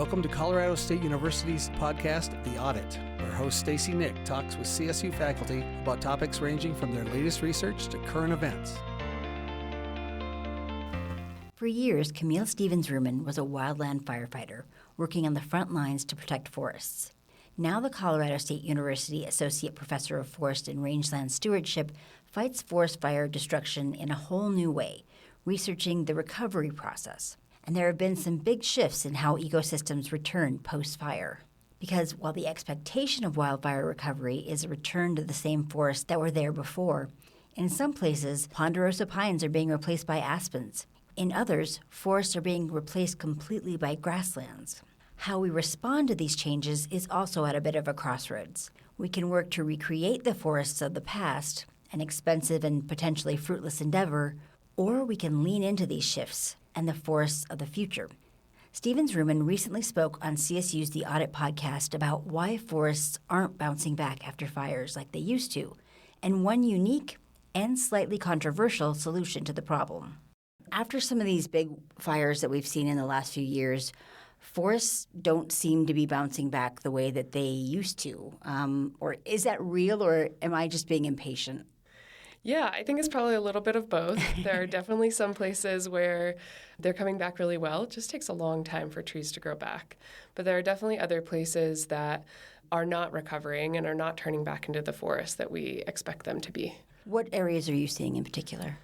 Welcome to Colorado State University's podcast, The Audit, where host Stacy Nick talks with CSU faculty about topics ranging from their latest research to current events. For years, Camille Stevens-Rumann was a wildland firefighter working on the front lines to protect forests. Now the Colorado State University Associate Professor of Forest and Rangeland Stewardship fights forest fire destruction in a whole new way, researching the recovery process. And there have been some big shifts in how ecosystems return post-fire. Because while the expectation of wildfire recovery is a return to the same forests that were there before, in some places, ponderosa pines are being replaced by aspens. In others, forests are being replaced completely by grasslands. How we respond to these changes is also at a bit of a crossroads. We can work to recreate the forests of the past, an expensive and potentially fruitless endeavor, or we can lean into these shifts and the forests of the future. Stevens-Rumann recently spoke on CSU's The Audit podcast about why forests aren't bouncing back after fires like they used to, and one unique and slightly controversial solution to the problem. After some of these big fires that we've seen in the last few years, forests don't seem to be bouncing back the way that they used to. Or is that real, or am I just being impatient? Yeah, I think it's probably a little bit of both. There are definitely some places where they're coming back really well. It just takes a long time for trees to grow back. But there are definitely other places that are not recovering and are not turning back into the forest that we expect them to be. What areas are you seeing in particular?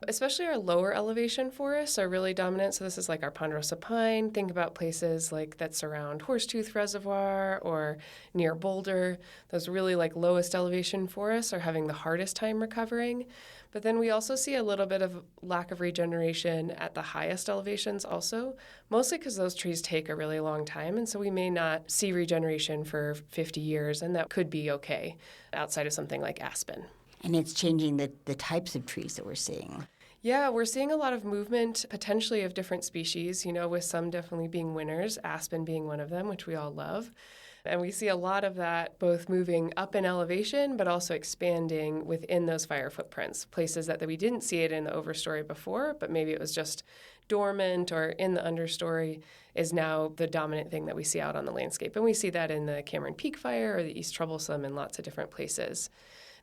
Especially our lower elevation forests are really dominant. So this is like our ponderosa pine. Think about places like that surround Horsetooth Reservoir or near Boulder. Those really like lowest elevation forests are having the hardest time recovering. But then we also see a little bit of lack of regeneration at the highest elevations also, mostly because those trees take a really long time. And so we may not see regeneration for 50 years, and that could be okay outside of something like aspen. And it's changing the types of trees that we're seeing. Yeah, we're seeing a lot of movement, potentially of different species, with some definitely being winners, aspen being one of them, which we all love. And we see a lot of that both moving up in elevation, but also expanding within those fire footprints, places that we didn't see it in the overstory before, but maybe it was just dormant or in the understory is now the dominant thing that we see out on the landscape. And we see that in the Cameron Peak Fire or the East Troublesome in lots of different places.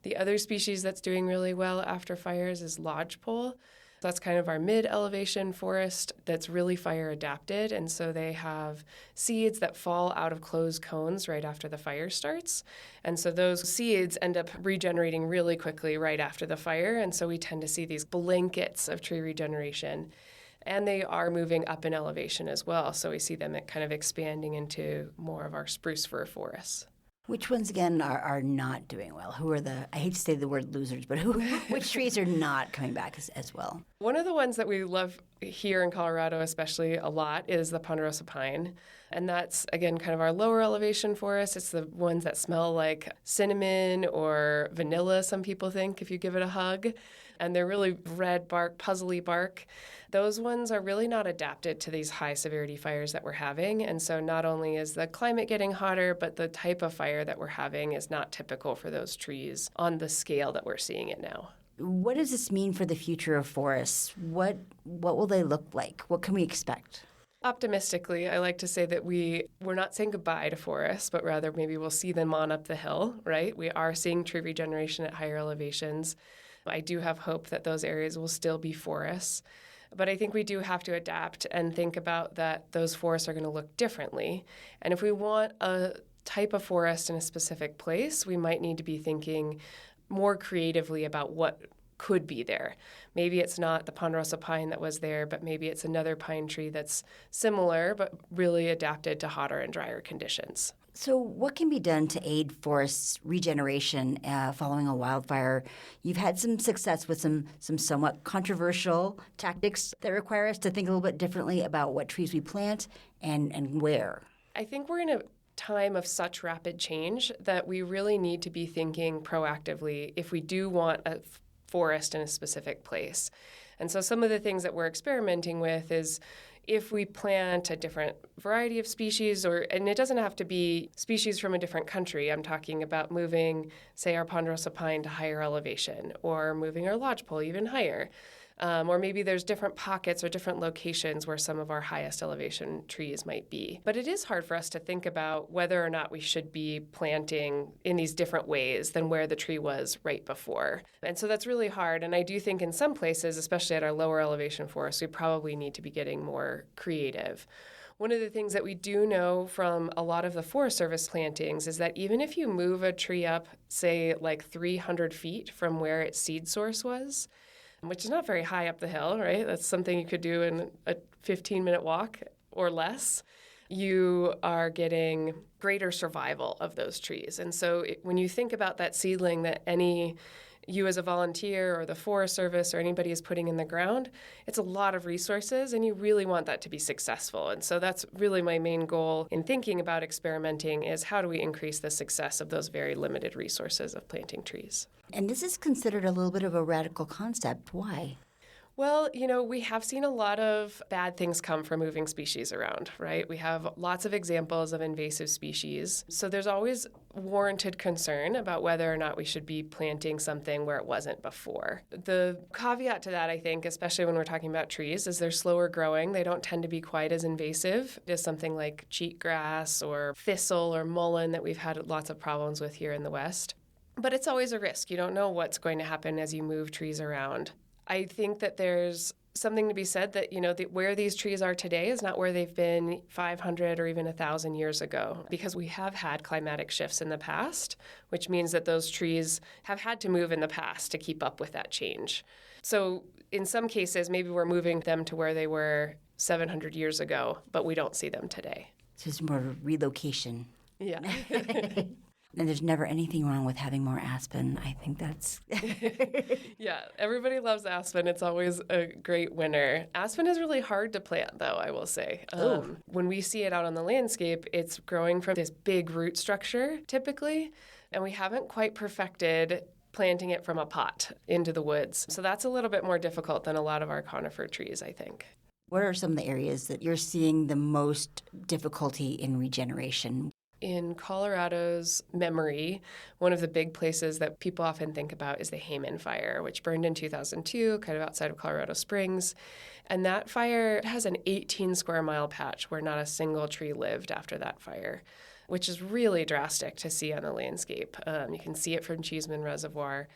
The other species that's doing really well after fires is lodgepole. That's kind of our mid-elevation forest that's really fire adapted, and so they have seeds that fall out of closed cones right after the fire starts. And so those seeds end up regenerating really quickly right after the fire, and so we tend to see these blankets of tree regeneration. And they are moving up in elevation as well, so we see them kind of expanding into more of our spruce fir forests. Which ones, again, are not doing well? Who are I hate to say the word losers, but which trees are not coming back as well? One of the ones that we love here in Colorado especially a lot is the ponderosa pine. And that's, again, kind of our lower elevation forest. It's the ones that smell like cinnamon or vanilla, some people think, if you give it a hug. And they're really red bark, puzzly bark. Those ones are really not adapted to these high severity fires that we're having. And so not only is the climate getting hotter, but the type of fire that we're having is not typical for those trees on the scale that we're seeing it now. What does this mean for the future of forests? What will they look like? What can we expect? Optimistically, I like to say that we're not saying goodbye to forests, but rather maybe we'll see them on up the hill, right? We are seeing tree regeneration at higher elevations. I do have hope that those areas will still be forests. But I think we do have to adapt and think about that those forests are going to look differently. And if we want a type of forest in a specific place, we might need to be thinking more creatively about what could be there. Maybe it's not the ponderosa pine that was there, but maybe it's another pine tree that's similar but really adapted to hotter and drier conditions. So what can be done to aid forests regeneration following a wildfire? You've had some success with some somewhat controversial tactics that require us to think a little bit differently about what trees we plant and where. I think we're in a time of such rapid change that we really need to be thinking proactively if we do want a forest in a specific place. And so some of the things that we're experimenting with is if we plant a different variety of species, and it doesn't have to be species from a different country. I'm talking about moving, say, our ponderosa pine to higher elevation or moving our lodgepole even higher. Or maybe there's different pockets or different locations where some of our highest elevation trees might be. But it is hard for us to think about whether or not we should be planting in these different ways than where the tree was right before. And so that's really hard. And I do think in some places, especially at our lower elevation forests, we probably need to be getting more creative. One of the things that we do know from a lot of the Forest Service plantings is that even if you move a tree up, say, like 300 feet from where its seed source was, which is not very high up the hill, right? That's something you could do in a 15-minute walk or less. You are getting greater survival of those trees. And so when you think about that seedling that you as a volunteer or the Forest Service or anybody is putting in the ground, it's a lot of resources, and you really want that to be successful. And so that's really my main goal in thinking about experimenting is how do we increase the success of those very limited resources of planting trees. And this is considered a little bit of a radical concept. Why? Well, we have seen a lot of bad things come from moving species around, right? We have lots of examples of invasive species. So there's always warranted concern about whether or not we should be planting something where it wasn't before. The caveat to that, I think, especially when we're talking about trees, is they're slower growing. They don't tend to be quite as invasive as something like cheatgrass or thistle or mullein that we've had lots of problems with here in the West. But it's always a risk. You don't know what's going to happen as you move trees around. I think that there's something to be said that, where these trees are today is not where they've been 500 or even 1,000 years ago, because we have had climatic shifts in the past, which means that those trees have had to move in the past to keep up with that change. So in some cases, maybe we're moving them to where they were 700 years ago, but we don't see them today. So it's more relocation. Yeah. And there's never anything wrong with having more aspen. I think that's... Yeah, everybody loves aspen. It's always a great winner. Aspen is really hard to plant, though, I will say. When we see it out on the landscape, it's growing from this big root structure, typically, and we haven't quite perfected planting it from a pot into the woods. So that's a little bit more difficult than a lot of our conifer trees, I think. What are some of the areas that you're seeing the most difficulty in regeneration? In Colorado's memory, one of the big places that people often think about is the Hayman Fire, which burned in 2002, kind of outside of Colorado Springs. And that fire has an 18-square-mile patch where not a single tree lived after that fire, which is really drastic to see on the landscape. You can see it from Cheeseman Reservoir.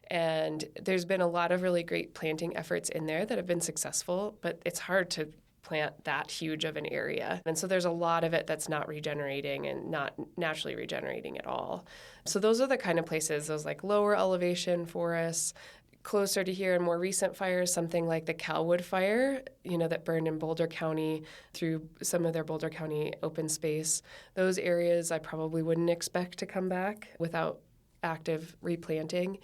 And there's been a lot of really great planting efforts in there that have been successful, but it's hard to plant that huge of an area. And so there's a lot of it that's not regenerating and not naturally regenerating at all. So those are the kind of places, those like lower elevation forests, closer to here in more recent fires, something like the Calwood Fire, that burned in Boulder County through some of their Boulder County open space. Those areas I probably wouldn't expect to come back without active replanting.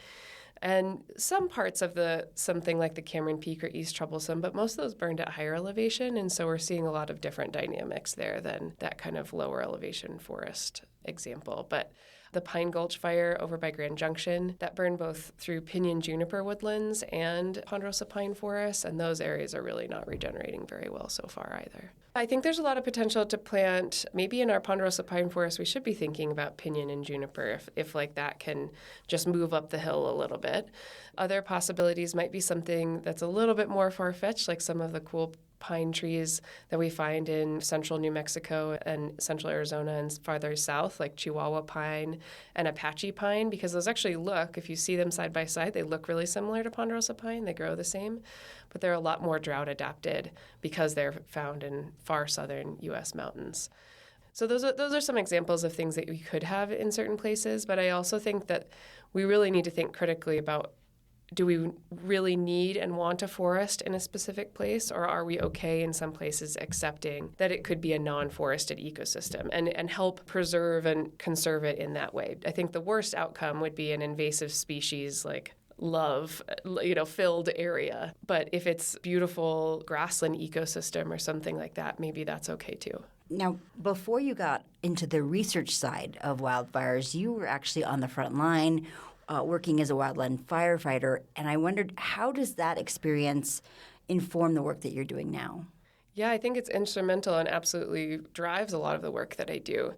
And some parts of something like the Cameron Peak or East Troublesome, but most of those burned at higher elevation, and so we're seeing a lot of different dynamics there than that kind of lower elevation forest example. But the Pine Gulch Fire over by Grand Junction, that burned both through pinyon juniper woodlands and ponderosa pine forests, and those areas are really not regenerating very well so far either. I think there's a lot of potential to plant, maybe in our ponderosa pine forest, we should be thinking about pinyon and juniper if like that can just move up the hill a little bit. Other possibilities might be something that's a little bit more far-fetched, like some of the cool pine trees that we find in central New Mexico and central Arizona and farther south, like Chihuahua pine and Apache pine, because those actually if you see them side by side, they look really similar to ponderosa pine. They grow the same, but they're a lot more drought adapted because they're found in far southern U.S. mountains. So those are some examples of things that we could have in certain places, but I also think that we really need to think critically about, do we really need and want a forest in a specific place, or are we okay in some places accepting that it could be a non-forested ecosystem and help preserve and conserve it in that way? I think the worst outcome would be an invasive species like filled area. But if it's beautiful grassland ecosystem or something like that, maybe that's okay too. Now, before you got into the research side of wildfires, you were actually on the front line working as a wildland firefighter, and I wondered, how does that experience inform the work that you're doing now? Yeah, I think it's instrumental and absolutely drives a lot of the work that I do.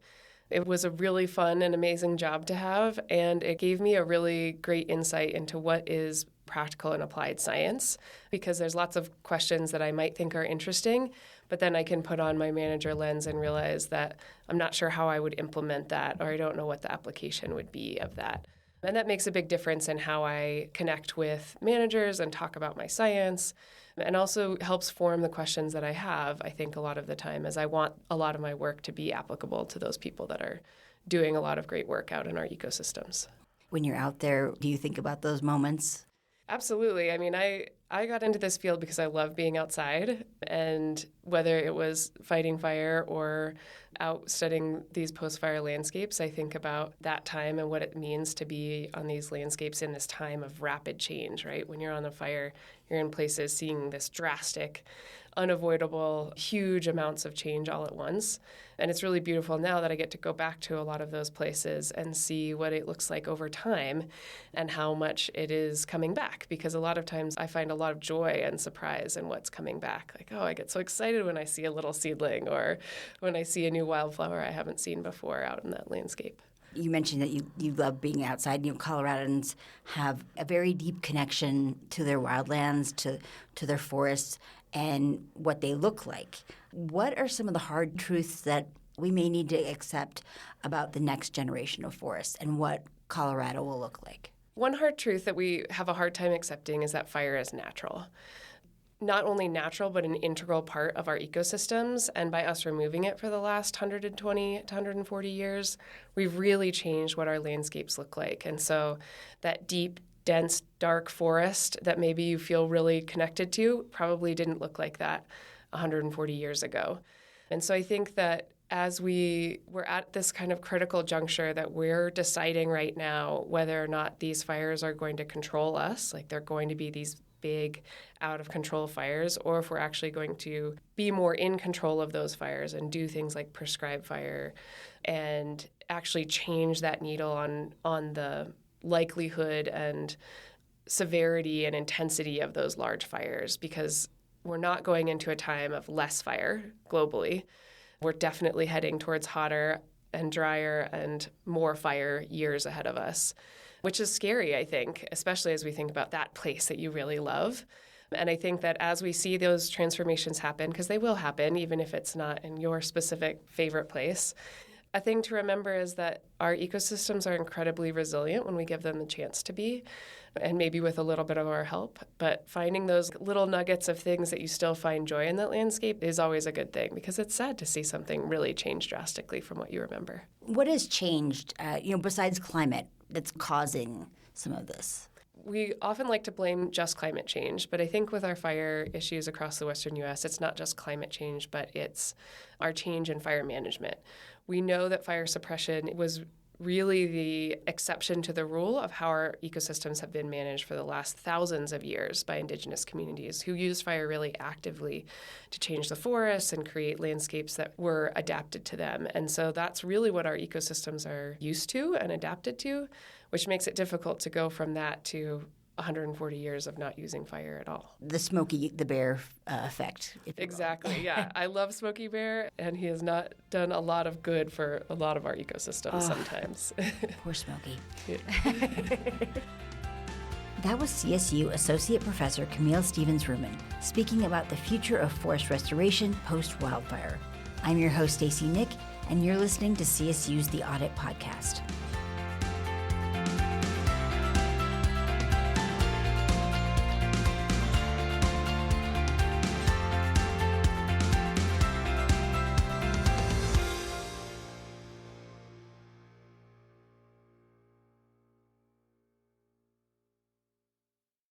It was a really fun and amazing job to have, and it gave me a really great insight into what is practical and applied science, because there's lots of questions that I might think are interesting, but then I can put on my manager lens and realize that I'm not sure how I would implement that, or I don't know what the application would be of that. And that makes a big difference in how I connect with managers and talk about my science, and also helps form the questions that I have, I think, a lot of the time, as I want a lot of my work to be applicable to those people that are doing a lot of great work out in our ecosystems. When you're out there, do you think about those moments? Absolutely. I mean, I got into this field because I love being outside, and whether it was fighting fire or out studying these post-fire landscapes, I think about that time and what it means to be on these landscapes in this time of rapid change, right? When you're on a fire, you're in places seeing this drastic, unavoidable, huge amounts of change all at once. And it's really beautiful now that I get to go back to a lot of those places and see what it looks like over time and how much it is coming back. Because a lot of times I find a lot of joy and surprise in what's coming back. Like, oh, I get so excited when I see a little seedling or when I see a new wildflower I haven't seen before out in that landscape. You mentioned that you love being outside. Coloradans have a very deep connection to their wildlands, to their forests, and what they look like. What are some of the hard truths that we may need to accept about the next generation of forests and what Colorado will look like? One hard truth that we have a hard time accepting is that fire is natural. Not only natural, but an integral part of our ecosystems. And by us removing it for the last 120 to 140 years, we've really changed what our landscapes look like. And so that deep, dense, dark forest that maybe you feel really connected to probably didn't look like that 140 years ago. And so I think that as we're at this kind of critical juncture that we're deciding right now whether or not these fires are going to control us, like they're going to be these big, out-of-control fires, or if we're actually going to be more in control of those fires and do things like prescribe fire and actually change that needle on the likelihood and severity and intensity of those large fires, because we're not going into a time of less fire globally. We're definitely heading towards hotter and drier and more fire years ahead of us, which is scary, I think, especially as we think about that place that you really love. And I think that as we see those transformations happen, because they will happen, even if it's not in your specific favorite place, a thing to remember is that our ecosystems are incredibly resilient when we give them the chance to be, and maybe with a little bit of our help. But finding those little nuggets of things that you still find joy in that landscape is always a good thing, because it's sad to see something really change drastically from what you remember. What has changed, besides climate, that's causing some of this? We often like to blame just climate change, but I think with our fire issues across the western U.S., it's not just climate change, but it's our change in fire management. We know that fire suppression was really the exception to the rule of how our ecosystems have been managed for the last thousands of years by indigenous communities who used fire really actively to change the forests and create landscapes that were adapted to them. And so that's really what our ecosystems are used to and adapted to, which makes it difficult to go from that to 140 years of not using fire at all. The Smokey the Bear effect. Exactly, yeah. I love Smokey Bear, and he has not done a lot of good for a lot of our ecosystems sometimes. Poor Smokey. Yeah. That was CSU Associate Professor Camille Stevens-Rumann speaking about the future of forest restoration post-wildfire. I'm your host, Stacey Nick, and you're listening to CSU's The Audit Podcast.